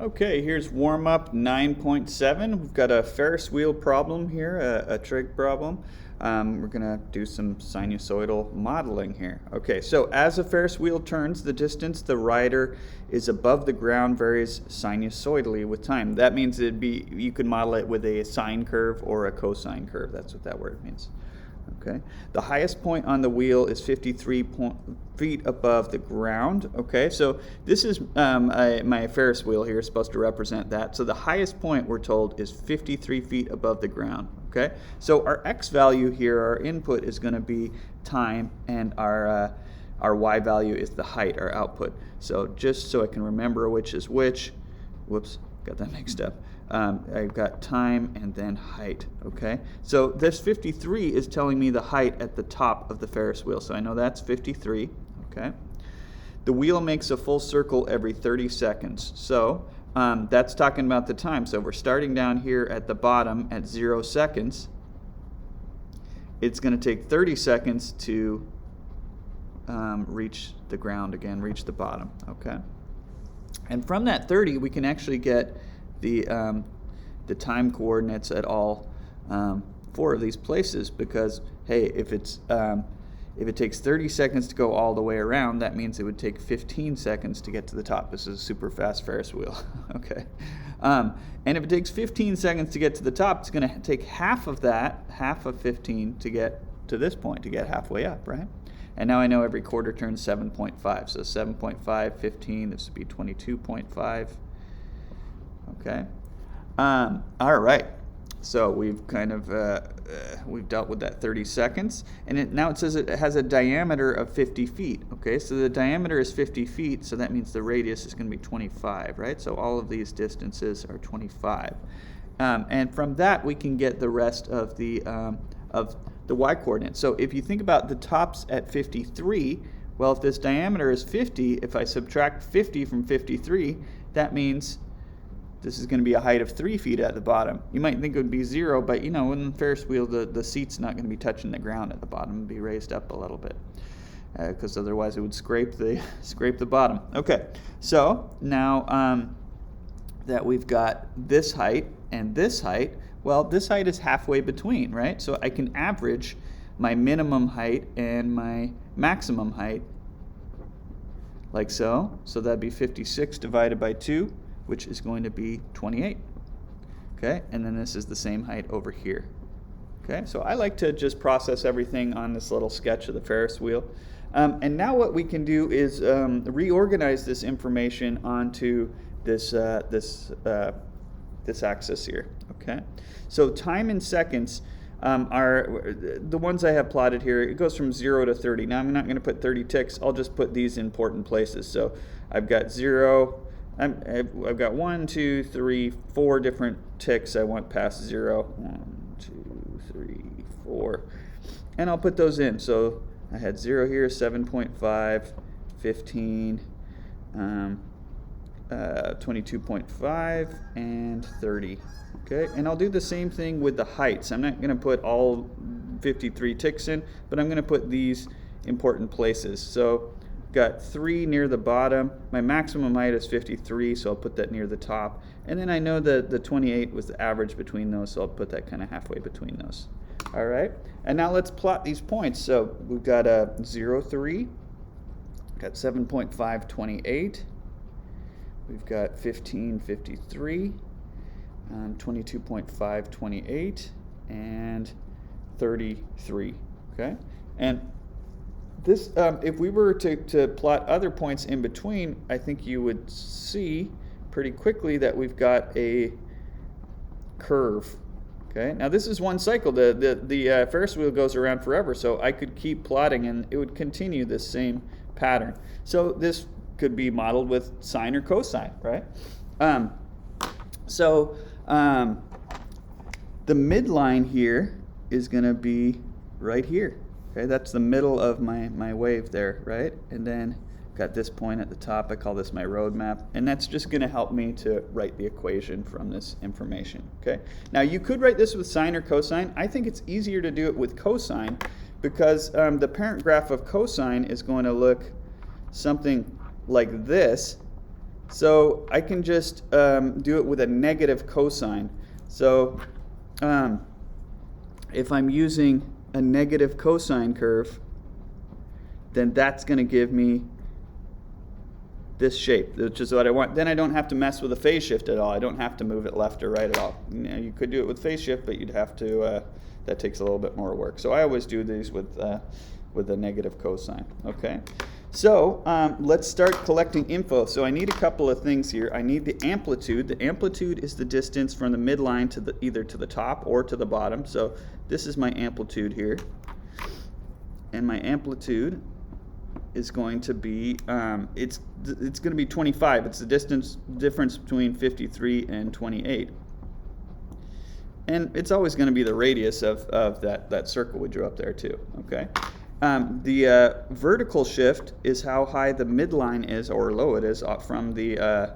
Okay, here's warm-up 9.7. We've got a Ferris wheel problem here, a trig problem. We're going to do some sinusoidal modeling here. Okay, so as a Ferris wheel turns, the distance the rider is above the ground varies sinusoidally with time. That means you could model it with a sine curve or a cosine curve. That's what that word means. Okay, the highest point on the wheel is 53 feet above the ground. Okay, so this is my Ferris wheel here is supposed to represent that. So the highest point, we're told, is 53 feet above the ground. Okay, so our x value here, our input, is going to be time, and our y value is the height, our output. So just so I can remember which is which, whoops, got that mixed up. I've got time and then height, okay? So this 53 is telling me the height at the top of the Ferris wheel, so I know that's 53, okay? The wheel makes a full circle every 30 seconds, so that's talking about the time. So we're starting down here at the bottom at 0 seconds. It's going to take 30 seconds to reach the ground again, reach the bottom, okay? And from that 30, we can actually get the time coordinates at all 4 of these places, because hey, if it takes 30 seconds to go all the way around, that means it would take 15 seconds to get to the top. This is a super fast Ferris wheel. Okay, and if it takes 15 seconds to get to the top, it's going to take half of that, half of 15, to get to this point, to get halfway up, right? And now I know every quarter turns 7.5. So 7.5, 15, this would be 22.5. Okay. All right. So we've kind of we've dealt with that 30 seconds, and now it says it has a diameter of 50 feet. Okay, so the diameter is 50 feet, so that means the radius is going to be 25, right? So all of these distances are 25, and from that we can get the rest of the y coordinate. So if you think about the tops at 53, well, if this diameter is 50, if I subtract 50 from 53, that means this is going to be a height of 3 feet at the bottom. You might think it would be 0, but you know, in the Ferris wheel, the seat's not going to be touching the ground at the bottom. It would be raised up a little bit, because otherwise it would scrape the bottom. Okay, so now that we've got this height and this height, well, this height is halfway between, right? So I can average my minimum height and my maximum height like so. So that'd be 56 divided by 2, which is going to be 28. Okay, and then this is the same height over here. Okay, so I like to just process everything on this little sketch of the Ferris wheel. And now what we can do is reorganize this information onto this axis here. Okay, so time in seconds are the ones I have plotted here. It goes from 0 to 30. Now I'm not going to put 30 ticks. I'll just put these important places. So I've got 0. I've got 1, 2, 3, 4 different ticks I want past 0. 1, 2, 3, 4. And I'll put those in. So I had 0 here, 7.5, 15, 22.5, and 30. Okay, and I'll do the same thing with the heights. I'm not going to put all 53 ticks in, but I'm going to put these important places. So got 3 near the bottom. My maximum height is 53, so I'll put that near the top. And then I know that the 28 was the average between those, so I'll put that kind of halfway between those. All right, and now let's plot these points. So we've got a 0, 3, got 7.5, 28. We've got 15, 53, 22.5, 28, and 33. Okay, and this, if we were to plot other points in between, I think you would see pretty quickly that we've got a curve. Okay, now this is one cycle. The Ferris wheel goes around forever, so I could keep plotting and it would continue this same pattern. So this could be modeled with sine or cosine, right? The midline here is going to be right here. Okay, that's the middle of my wave there, right? And then got this point at the top. I call this my roadmap, and that's just going to help me to write the equation from this information. Okay, now you could write this with sine or cosine. I think it's easier to do it with cosine because the parent graph of cosine is going to look something like this, So I can just do it with a negative cosine. So if I'm using a negative cosine curve, then that's going to give me this shape, which is what I want. Then I don't have to mess with the phase shift at all. I don't have to move it left or right at all. You could do it with phase shift, but you'd have to, that takes a little bit more work. So I always do these with a negative cosine, okay? So let's start collecting info. So I need a couple of things here. I need the amplitude. The amplitude is the distance from the midline to either to the top or to the bottom. So this is my amplitude here. And my amplitude is going to be, it's going to be 25. It's the difference between 53 and 28. And it's always going to be the radius of that circle we drew up there too, okay? The vertical shift is how high the midline is or low it is from the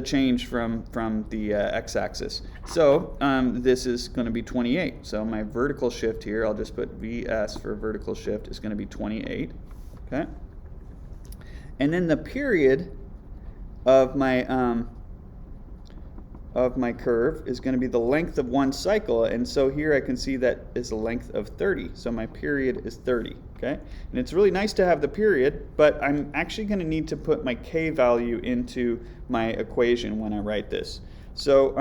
change from the x-axis. So this is going to be 28. So my vertical shift here, I'll just put VS for vertical shift, is going to be 28. Okay. And then the period of my curve is going to be the length of one cycle, and so here I can see that is a length of 30. So my period is 30. Okay, and it's really nice to have the period, but I'm actually going to need to put my k value into my equation when I write this. So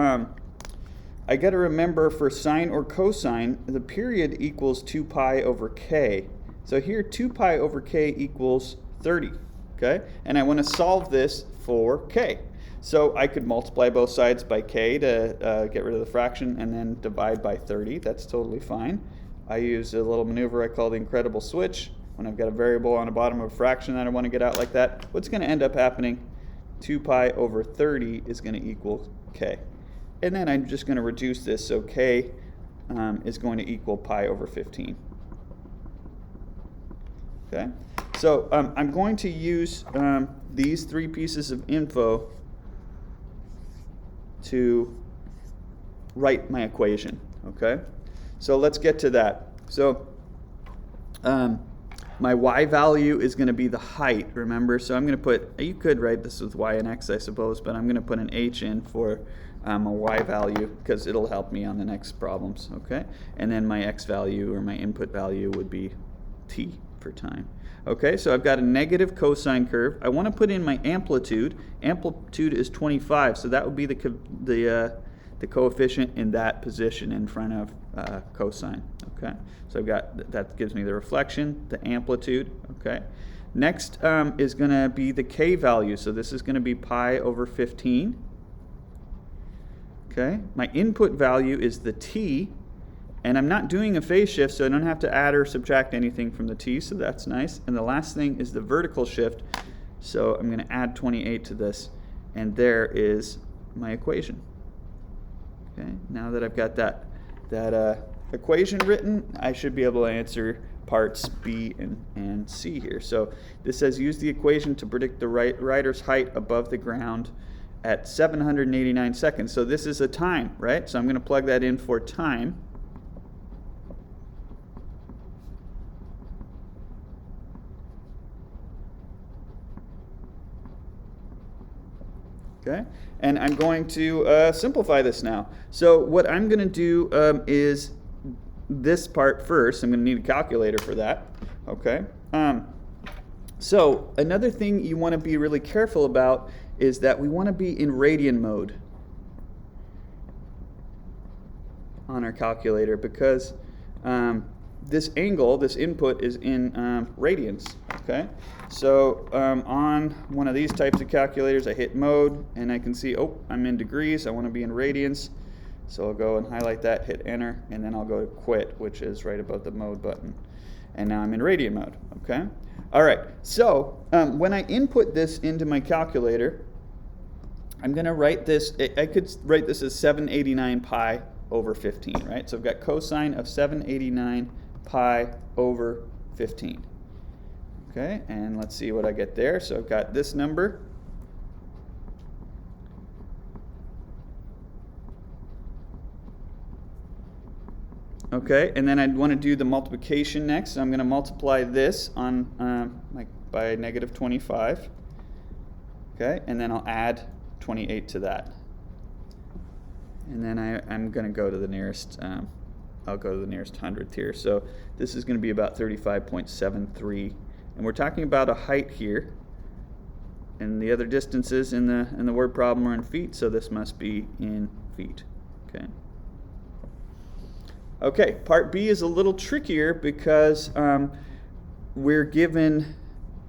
I got to remember for sine or cosine, the period equals 2 pi over k. So here 2 pi over k equals 30. Okay, and I want to solve this for k. So I could multiply both sides by k to get rid of the fraction and then divide by 30. That's totally fine. I use a little maneuver I call the incredible switch. When I've got a variable on the bottom of a fraction that I want to get out like that, what's going to end up happening? 2 pi over 30 is going to equal k. And then I'm just going to reduce this, so k is going to equal pi over 15. Okay, so I'm going to use these three pieces of info to write my equation, okay? So let's get to that. So my y value is going to be the height, remember? So I'm going to put, you could write this with y and x, I suppose, but I'm going to put an h in for a y value because it'll help me on the next problems, okay? And then my x value or my input value would be t for time. Okay, so I've got a negative cosine curve. I want to put in my amplitude. Amplitude is 25, so that would be the coefficient in that position in front of cosine. Okay, so I've got that gives me the reflection, the amplitude. Okay, next is going to be the k value. So this is going to be pi over 15. Okay, my input value is the t. And I'm not doing a phase shift, so I don't have to add or subtract anything from the t, so that's nice. And the last thing is the vertical shift, so I'm going to add 28 to this, and there is my equation. Okay, now that I've got that equation written, I should be able to answer parts B and C here. So this says use the equation to predict the rider's height above the ground at 789 seconds. So this is a time, right? So I'm going to plug that in for time. Okay, and I'm going to simplify this now. So what I'm going to do is this part first. I'm going to need a calculator for that. Okay. So another thing you want to be really careful about is that we want to be in radian mode on our calculator because this angle, this input, is in radians. Okay, so on one of these types of calculators, I hit mode, and I can see, oh, I'm in degrees. I want to be in radians, so I'll go and highlight that, hit enter, and then I'll go to quit, which is right above the mode button. And now I'm in radian mode. Okay, all right. So when I input this into my calculator, I'm going to write this. I could write this as 789 pi over 15, right? So I've got cosine of 789 pi over 15. Okay, and let's see what I get there. So I've got this number. Okay, and then I'd want to do the multiplication next. So I'm going to multiply this on by negative 25. Okay, and then I'll add 28 to that. And then I'm going to go to the nearest, I'll go to the nearest hundredth here. So this is going to be about 35.73. And we're talking about a height here. And the other distances in the word problem are in feet, so this must be in feet. Okay. Okay, part B is a little trickier because we're given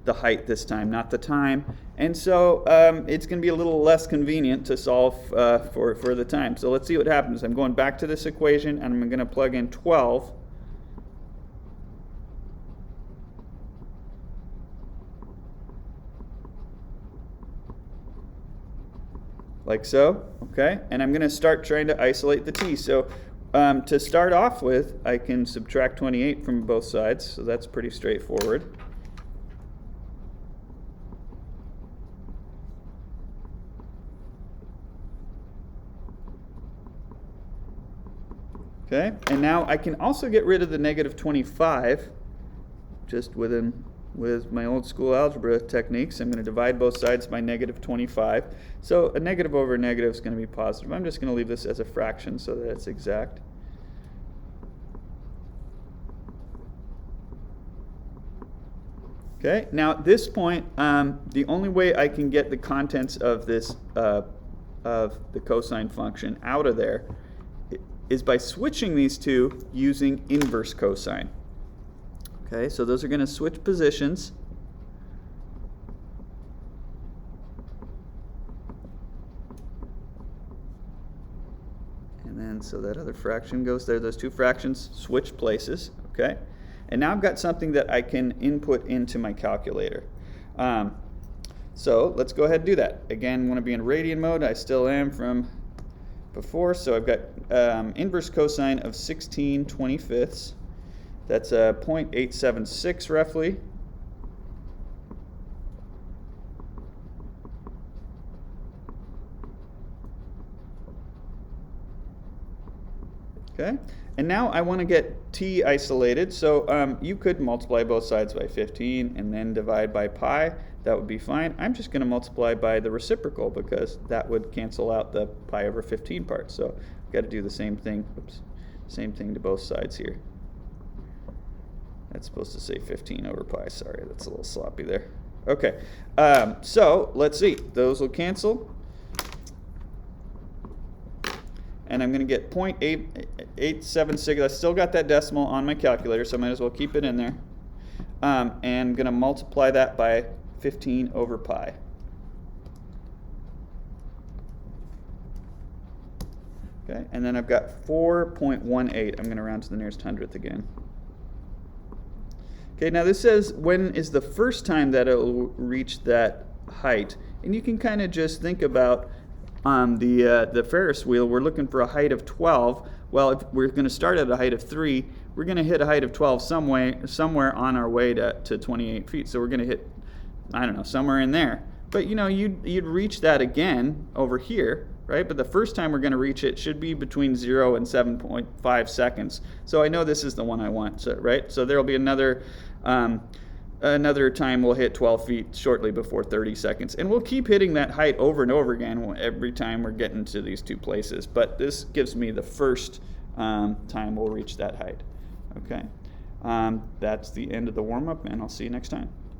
the height this time, not the time. And so it's going to be a little less convenient to solve for the time. So let's see what happens. I'm going back to this equation, and I'm going to plug in 12. Like so, okay? And I'm going to start trying to isolate the t. So to start off with, I can subtract 28 from both sides, so that's pretty straightforward. Okay, and now I can also get rid of the negative 25 just with my old school algebra techniques. I'm going to divide both sides by negative 25. So a negative over a negative is going to be positive. I'm just going to leave this as a fraction so that it's exact. Okay, now at this point, the only way I can get the contents of this of the cosine function out of there is by switching these two using inverse cosine. Okay, so those are going to switch positions. And then so that other fraction goes there. Those two fractions switch places. Okay, and now I've got something that I can input into my calculator. So let's go ahead and do that. Again, I want to be in radian mode. I still am from before, so I've got inverse cosine of 16/25. That's 0.876 roughly. Okay, and now I want to get t isolated, so you could multiply both sides by 15 and then divide by pi. That would be fine. I'm just going to multiply by the reciprocal because that would cancel out the pi over 15 part. So I've got to do the same thing. Oops, same thing to both sides here. That's supposed to say 15 over pi. Sorry, that's a little sloppy there. Okay, so let's see. Those will cancel. And I'm going to get 0.876. I still got that decimal on my calculator, so I might as well keep it in there. And I'm going to multiply that by 15 over pi. Okay, and then I've got 4.18. I'm going to round to the nearest hundredth again. Okay, now this says when is the first time that it will reach that height. And you can kind of just think about the Ferris wheel. We're looking for a height of 12. Well, if we're going to start at a height of 3, we're going to hit a height of 12 somewhere on our way to 28 feet. So we're going to hit, I don't know, somewhere in there. But you know, you'd reach that again over here, right? But the first time we're going to reach it should be between 0 and 7.5 seconds. So I know this is the one I want, so, right? So there will be another time we'll hit 12 feet shortly before 30 seconds. And we'll keep hitting that height over and over again every time we're getting to these two places. But this gives me the first time we'll reach that height. Okay, that's the end of the warm-up, and I'll see you next time.